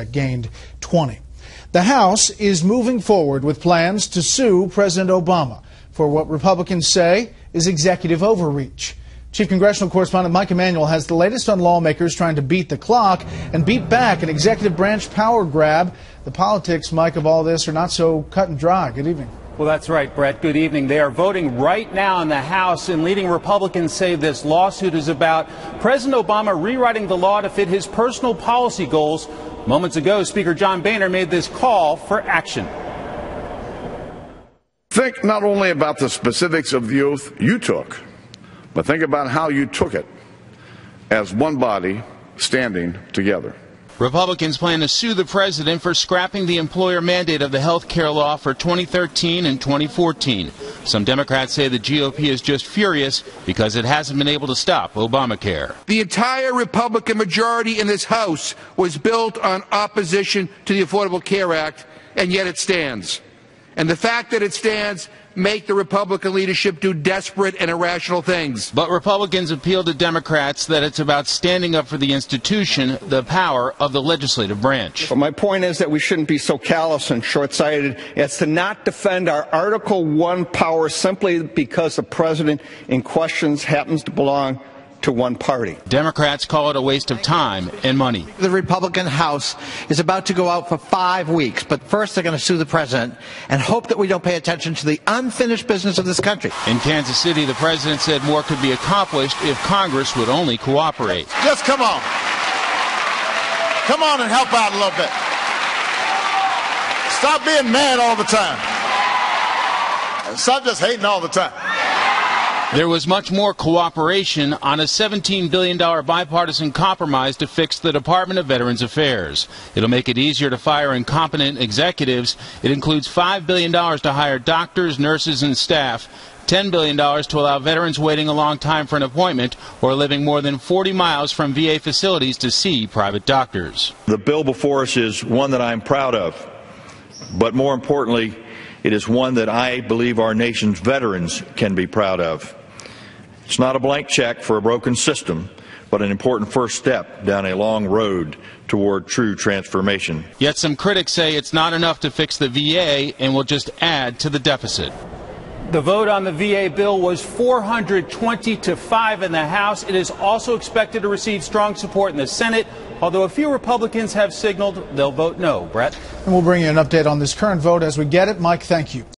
gained 20. The House is moving forward with plans to sue President Obama for what Republicans say is executive overreach. Chief Congressional Correspondent Mike Emanuel has the latest on lawmakers trying to beat the clock and beat back an executive branch power grab. The politics, Mike, of all this are not so cut and dry. Good evening. Well, that's right, Brett. Good evening. They are voting right now in the House, and leading Republicans say this lawsuit is about President Obama rewriting the law to fit his personal policy goals. Moments ago, Speaker John Baier made this call for action. Think not only about the specifics of the oath you took, but think about how you took it as one body standing together. Republicans plan to sue the president for scrapping the employer mandate of the health care law for 2013 and 2014. Some Democrats say the GOP is just furious because it hasn't been able to stop Obamacare. The entire Republican majority in this House was built on opposition to the Affordable Care Act, and yet it stands. And the fact that it stands make the Republican leadership do desperate and irrational things. But Republicans appeal to Democrats that it's about standing up for the institution, the power of the legislative branch. But my point is that we shouldn't be so callous and short-sighted as to not defend our Article I power simply because the president in questions happens to belong to one party. Democrats call it a waste of time and money. The Republican House is about to go out for 5 weeks, but first they're going to sue the president and hope that we don't pay attention to the unfinished business of this country. In Kansas City, the president said more could be accomplished if Congress would only cooperate. Just come on. Come on and help out a little bit. Stop being mad all the time. Stop just hating all the time. There was much more cooperation on a $17 billion bipartisan compromise to fix the Department of Veterans Affairs. It'll make it easier to fire incompetent executives. It includes $5 billion to hire doctors, nurses, and staff, $10 billion to allow veterans waiting a long time for an appointment or living more than 40 miles from VA facilities to see private doctors. The bill before us is one that I'm proud of, but more importantly, it is one that I believe our nation's veterans can be proud of. It's not a blank check for a broken system, but an important first step down a long road toward true transformation. Yet some critics say it's not enough to fix the VA and will just add to the deficit. The vote on the VA bill was 420 to 5 in the House. It is also expected to receive strong support in the Senate, although a few Republicans have signaled they'll vote no. Brett? And we'll bring you an update on this current vote as we get it. Mike, thank you.